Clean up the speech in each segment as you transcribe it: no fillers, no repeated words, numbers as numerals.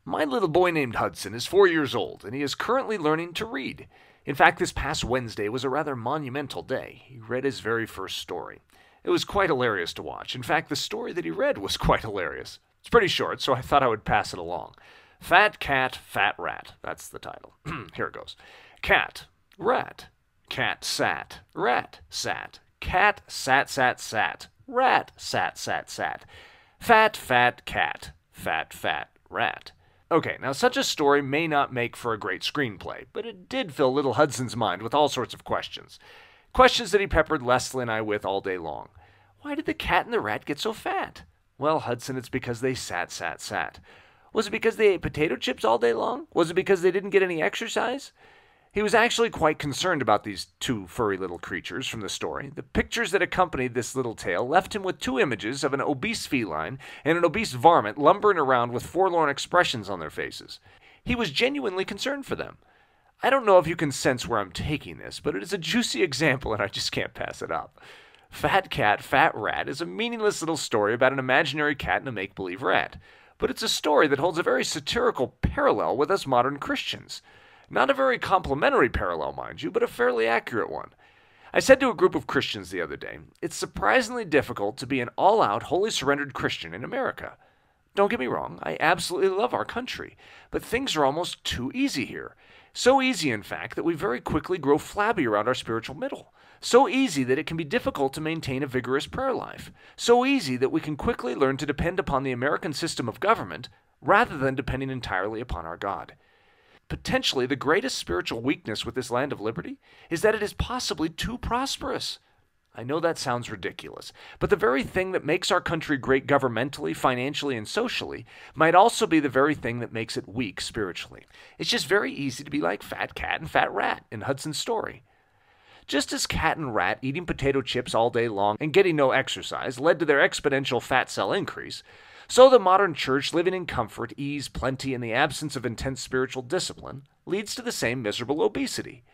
My little boy named Hudson is 4 years old, and he is currently learning to read. In fact, this past Wednesday was a rather monumental day. He read his very first story. It was quite hilarious to watch. In fact, the story that he read was quite hilarious. It's pretty short, so I thought I would pass it along. Fat Cat, Fat Rat. That's the title. Here it goes. Cat, rat. Cat sat, rat sat. Cat sat, sat, sat. Rat sat, sat, sat. Fat, fat cat. Fat, fat rat. Okay, now such a story may not make for a great screenplay, but it did fill little Hudson's mind with all sorts of questions. Questions that he peppered Leslie and I with all day long. Why did the cat and the rat get so fat? Well, Hudson, it's because they sat, sat, sat. Was it because they ate potato chips all day long? Was it because they didn't get any exercise? He was actually quite concerned about these two furry little creatures from the story. The pictures that accompanied this little tale left him with two images of an obese feline and an obese varmint lumbering around with forlorn expressions on their faces. He was genuinely concerned for them. I don't know if you can sense where I'm taking this, but it is a juicy example and I just can't pass it up. Fat Cat, Fat Rat is a meaningless little story about an imaginary cat and a make-believe rat. But it's a story that holds a very satirical parallel with us modern Christians. Not a very complimentary parallel, mind you, but a fairly accurate one. I said to a group of Christians the other day, it's surprisingly difficult to be an all-out, wholly surrendered Christian in America. Don't get me wrong, I absolutely love our country, but things are almost too easy here. So easy, in fact, that we very quickly grow flabby around our spiritual middle. So easy that it can be difficult to maintain a vigorous prayer life. So easy that we can quickly learn to depend upon the American system of government rather than depending entirely upon our God. Potentially, the greatest spiritual weakness with this land of liberty is that it is possibly too prosperous. I know that sounds ridiculous, but the very thing that makes our country great governmentally, financially, and socially might also be the very thing that makes it weak spiritually. It's just very easy to be like Fat Cat and Fat Rat in Hudson's story. Just as cat and rat eating potato chips all day long and getting no exercise led to their exponential fat cell increase, so the modern church living in comfort, ease, plenty, and the absence of intense spiritual discipline leads to the same miserable obesity.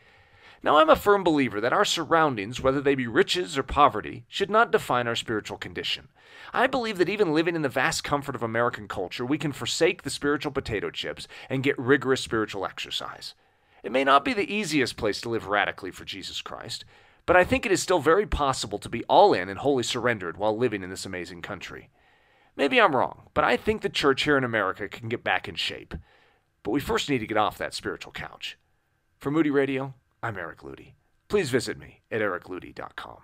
Now, I'm a firm believer that our surroundings, whether they be riches or poverty, should not define our spiritual condition. I believe that even living in the vast comfort of American culture, we can forsake the spiritual potato chips and get rigorous spiritual exercise. It may not be the easiest place to live radically for Jesus Christ, but I think it is still very possible to be all in and wholly surrendered while living in this amazing country. Maybe I'm wrong, but I think the church here in America can get back in shape. But we first need to get off that spiritual couch. For Moody Radio, I'm Eric Ludy. Please visit me at ericludy.com.